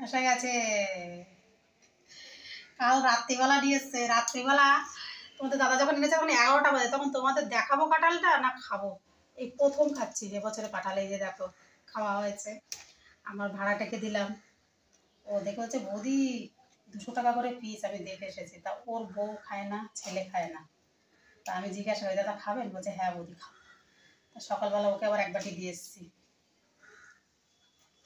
এসে গেছে। কাল রাত্রিবেলা নিয়ে এসছে। রাত্রিবেলা তোমাদের দাদা যখন এনেছে তখন 11টা বাজে, তখন তোমাদের দেখাবো কাঁঠালটা না খাবো। এই প্রথম খাচ্ছি এবছরে কাঁঠাল। এই যে দেখো খাওয়া হয়েছে। আমার ভাড়াটাকে দিলাম। ও দেখে হচ্ছে বৌদি 200 টাকা করে পিস। আমি দেখে এসেছি। তা ওর বউ খায় না, ছেলে খায় না। তা আমি জিজ্ঞাসা করি দাদা খাবেন? বলছে হ্যাঁ বৌদি খাবো। তা সকালবেলা ওকে আবার এক বাটি দিয়ে এসেছি।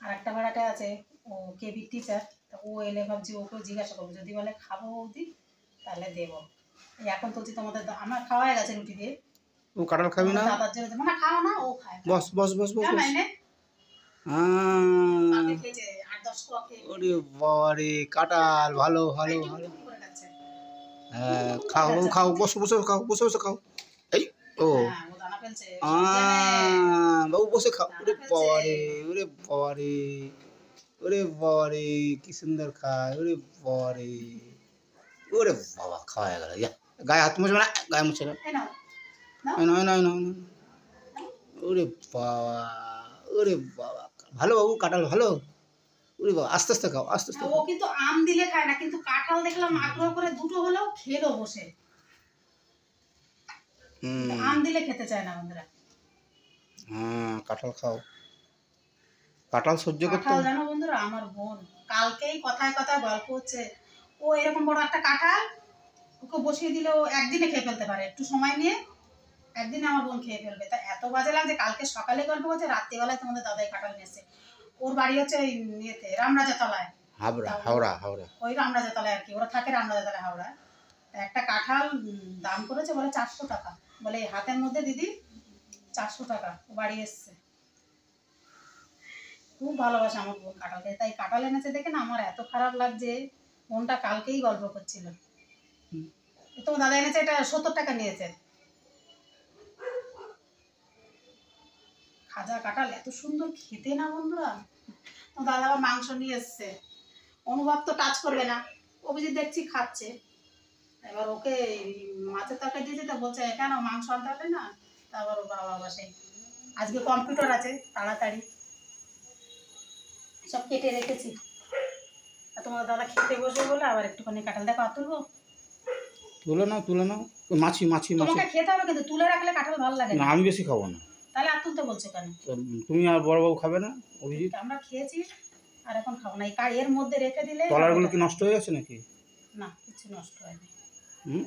আর একটা ভাড়াটা আছে, ও কেবির টিচার। তা ও এলে ভাবছি ওকেও জিজ্ঞাসা করবো, যদি বলে খাবো বৌদি তাহলে দেবো। এই এখন তুলছি তোমাদের আমার খাওয়া হয়ে গেছে রুটি দিয়ে। ও কাঁঠাল খাবি না? দাদার জন্য না খাও না, ও খায়। বস বস বস বস বস। কালকে খেয়েছে 8-10 কোয়া খেয়ে। ওরে বাবারে, কাঁঠাল ভালো ভালো ভালো। হ্যাঁ খাও খাও, বসো বসো খাও, বসে বসে খাও। এই ও ও দানা ফেলছে। বাবু বসে খাও। ওরে বাবারে, ওরে বাবারে, ওরে বাবারে, কি সুন্দর খায়। ওরে বাবারে, ওরে বাবা, খাওয়া হয়ে গেল। গায়ে হাত মুছবে না, গায়ে মুছে না। নয় নয় নয় নয়। ওরে বাবা, ওরে বাবা, ভালো বাবু, কাঁঠাল ভালো। ওরে বাবা, আস্তে আস্তে খাও, আস্তে আস্তে। ও কিন্তু আম দিলে খায় না, কিন্তু কাঁঠাল দেখলাম আগ্রহ করে দুটো হলেও খেলো বসে। আম দিলে খেতে চায় না বন্ধুরা। হ্যাঁ কাঁঠাল খাও, কাঁঠাল সহ্য করতে। কাঁঠাল জানো বন্ধুরা, আমার বোন কালকেই কথায় কথায় গল্প হচ্ছে, ও এরকম বড় একটা কাঁঠাল ওকে বসিয়ে দিলে ও একদিনে খেয়ে ফেলতে পারে, একটু সময় নিয়ে একদিনে আমার বোন খেয়ে ফেলবে। তা এত বাজে লাগছে, কালকে সকালে গল্প করছে, রাত্রিবেলায় তোমাদের দাদাই কাঁঠাল নিয়েছে। ওর বাড়ি হচ্ছে ওই ইয়েতে রামরাজাতলায়, হাওড়া হাওড়া হাওড়া, ওই রামরাজাতলায় আর কি, ওরা থাকে রামরাজাতলায় হাওড়া। একটা কাঁঠাল দাম করেছে বলে 400 টাকা, বলে হাতের মধ্যে দিদি 400 টাকা। ও বাড়ি এসছে। খুব ভালোবাসে আমার বোন কাঁঠাল খেতে, তাই কাঁঠাল এনেছে দেখে না আমার এত খারাপ লাগছে। বোনটা কালকেই গল্প করছিল, তোমার দাদা এনেছে এটা 70 টাকা নিয়েছে। খাজা কাঁঠাল এত সুন্দর খেতে না বন্ধুরা। তোমার দাদা আবার মাংস নিয়ে এসছে। অনুভব তো টাচ করবে না, অভিজিৎ দেখছি খাচ্ছে। এবার ওকে মাছের তরকারি দিয়েছে, তো বলছে কেন মাংস আনতে হবে না। তারপর ওর বাবা বসে, আজকে কম্পিউটার আছে তাড়াতাড়ি সব কেটে রেখেছি। আর তোমার দাদা খেতে বসে বলে আবার একটুখানি কাঁঠাল দেখো আর তুলবো। তুলে নাও তুলে নাও। মাছি মাছি মাছি। তোমাকে খেতে হবে কিন্তু তুলে রাখলে কাঁঠাল ভালো লাগে না, না। আমি বেশি খাবো না। তাহলে আর তুলতে বলছো কেন? তুমি আর বড়বাবু খাবে না? অভিজিৎ আমরা খেয়েছি আর এখন খাবো না। এর মধ্যে রেখে দিলে তলারগুলো কি নষ্ট হয়ে গেছে নাকি? না, কিছু নষ্ট হয়নি। হুম,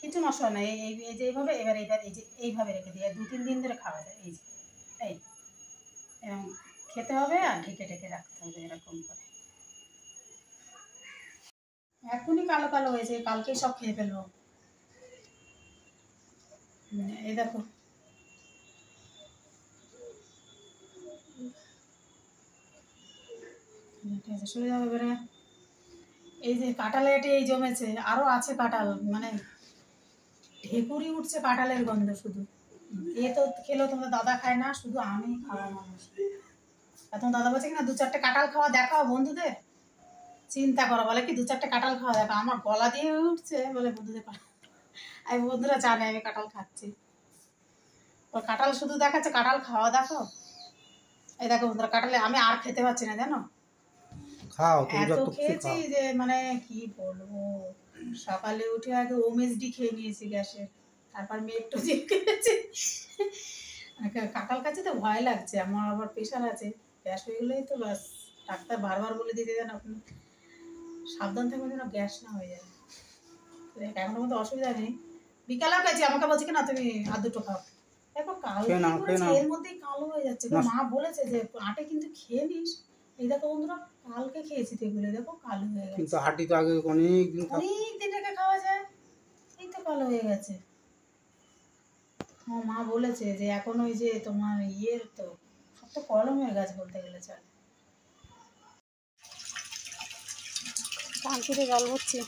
কিছু নষ্ট হয় না। এই যে এইভাবে, এবার এই যে এইভাবে রেখে দিয়ে 2-3 দিন ধরে খাওয়া যায়। এই যে এই এরকম খেতে হবে আর ঢেকে ঢেকে রাখতে হবে এরকম করে। এখনই কালো কালো হয়েছে, কালকেই সব খেয়ে ফেলবো। এই দেখো সরে যাবে এবারে। এই যে কাঁঠালে এটি এই জমেছে, আরো আছে কাঁঠাল, মানে ঢেকুরি উঠছে কাঁঠালের গন্ধ শুধু। এ তো খেলেও তোমার দাদা খায় না, শুধু আমি খাওয়া মানুষ। তোমার দাদা বলছে কিনা 2-4টে কাঁঠাল খাওয়া দেখাও বন্ধুদের। চিন্তা করো, বলে কি 2-4টে কাঁঠাল খাওয়া দেখো। আমার গলা দিয়ে উঠছে বলে বন্ধুদের। আমি বন্ধুরা জানে আমি কাঁঠাল খাচ্ছি, ওর কাঁঠাল শুধু দেখাচ্ছে কাঁঠাল খাওয়া দেখো। এই দেখো বন্ধুরা, কাঁঠালে আমি আর খেতে পারছি না জানো। খাও, এত খেয়েছি যে মানে কি বলবো। সকালে উঠে আগে ওমেসডি খেয়ে নিয়েছি গ্যাসের, তারপর মেট্রোজিন খেয়েছি। কাঁঠাল খাচ্ছি তো ভয় লাগছে, আমার আবার প্রেশার আছে। গ্যাস হয়ে গেলেই তো বাস, ডাক্তার বারবার বলে দিতে দেন আপনি সাবধান থাকবেন যেন গ্যাস না হয়ে যায়। এখনো মতো অসুবিধা নেই। বিকালেও গেছি, আমাকে বলছে কিনা তুমি আর দুটো খাও। দেখো কালো এর মধ্যেই কালো হয়ে যাচ্ছে। মা বলেছে যে আটে কিন্তু খেয়ে নিস। এই দেখো বন্ধুরা, কালকে খেয়েছি তো এগুলো, দেখো কালো হয়ে গেছে। কিন্তু হাঁটি তো আগে অনেক দিন রেখে খাওয়া যায়, এই তো কালো হয়ে গেছে। মা বলেছে যে এখন ওই যে তোমার ইয়ের তো সব তো কলমের গাছ বলতে গেলে চলে। টাঙ্কিতে জল ভরছি,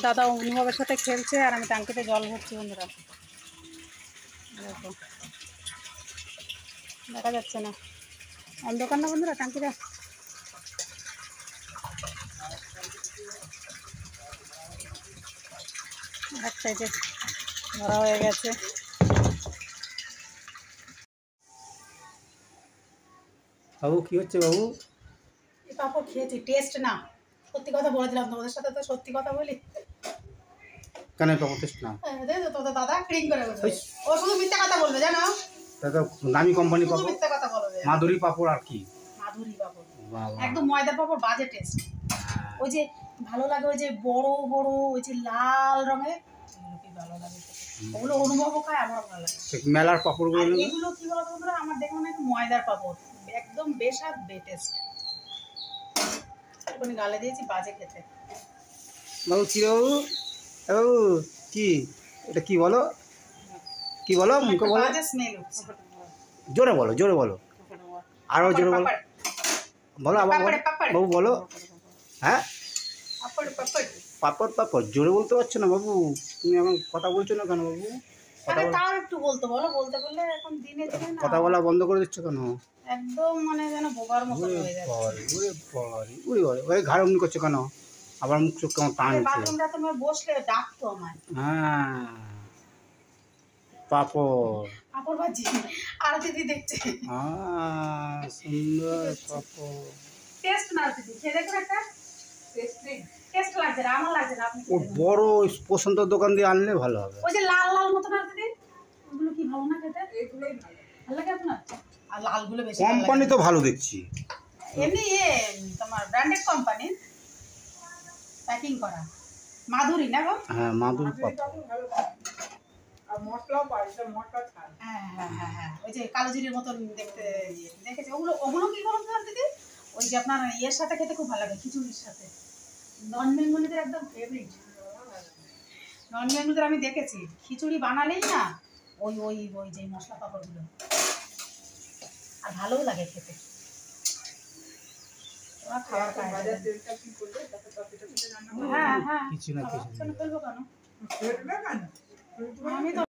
দাদা অনুভবের সাথে খেলছে আর আমি টাঙ্কিতে জল ভরছি বন্ধুরা। দেখো দেখা যাচ্ছে না, অন্ধকার না বন্ধুরা টাঙ্কিটা। এক সাইডে ভরা হয়ে গেছে। বাবু কি হচ্ছে বাবু? এই পাপড় খেয়েছি, টেস্ট না, সত্যি কথা বলে দিলাম, তোমাদের সাথে তো সত্যি কথা বলি। কেন পাবো টেস্ট না? দেখো তোদের দাদা ক্রিম করে বলবে, ও শুধু মিথ্যা কথা বলবে জানো, দাদা দামি কোম্পানি শুধু পাপড়, মিথ্যা কথা বলবে। মাধুরী পাপড় আর কি। মাধুরী পাপড় বাবা একদম ময়দার পাপড়, বাজে টেস্ট। ওই যে ভালো লাগে ওই যে বড় বড় ওই যে লাল রঙের, এগুলো কি ভালো লাগে খেতে। ওগুলো অনুভবও খায়, আমার ভালো লাগে। মেলার পাপড়গুলো আর নেবে? এগুলো কি বলতো বন্ধুরা, আমার দেখো না একটু ময়দার পাপড়, একদম বেস্বাদ বেটেস্ট। ওখানে গালে দিয়েছি, বাজে খেতে। বাবু কি বাবু? এ বাবু কি এটা কি বলো, কি বলো মুখে বলো, বাজে স্মেল হচ্ছে। জোরে বলো, জোরে বলো, আরো জোরে বলো, বলো আবার বলো বাবু বলো। হ্যাঁ পাপড় পাপড়। পাপড় পাপড় জোরে বলতে পারছো না বাবু, তুমি এখন কথা বলছো না কেন বাবু? আরে তাও একটু বলতে বলো, বলতে বললে এখন দিনে দিনে না কথা বলা বন্ধ করে দিচ্ছ কেন? একদম মানে যেন বোবার মতো হয়ে যাচ্ছে। ওই ঘাড় অমনি করছো কেন? আবার মুখ চোখ কেমন টান হচ্ছে। বাথরুমটা তুমি বসলে ডাকতো আমায়। হ্যাঁ পাপড় পাপড় ভাজি আর দিদি দেখছে, সুন্দর পাপড়। টেস্ট না দিদি, খেয়ে দেখুন একটা, টেস্ট লাগছে না, আমার লাগছে না, আপনি ও বড় প্রশান্ত দোকান দিয়ে আনলে ভালো হবে। ওই যে লাল লাল মতো না দিদি, ওগুলো কি ভালো না খেতে? এগুলোই ভালো ভালো লাগে আপনার? আর লালগুলো বেশি ভালো লাগে। কোম্পানি তো ভালো দেখছি, এমনি তোমার ব্র্যান্ডেড কোম্পানি, প্যাকিং করা মাধুরী না গো? হ্যাঁ মাধুরী পাপড়। আর মশলাও পাই, মশলা ছাড়। হ্যাঁ হ্যাঁ হ্যাঁ হ্যাঁ, ওই যে কালো জিরের মতন দেখতে, দেখেছি ওগুলো। ওগুলো কি বলুন তো দিদি, ওই যে আপনার ইয়ের সাথে খেতে খুব ভালো লাগে, খিচুড়ির সাথে। নন বেঙ্গলিদের একদম ফেভারিট। নন বেঙ্গলিদের আমি দেখেছি খিচুড়ি বানালেই না ওই ওই ওই যে মশলা পাপড়গুলো, আর ভালোও লাগে খেতে। খাবার খায়। হ্যাঁ হ্যাঁ, কিছু না কিছু ফেলবো কেন? আমি তো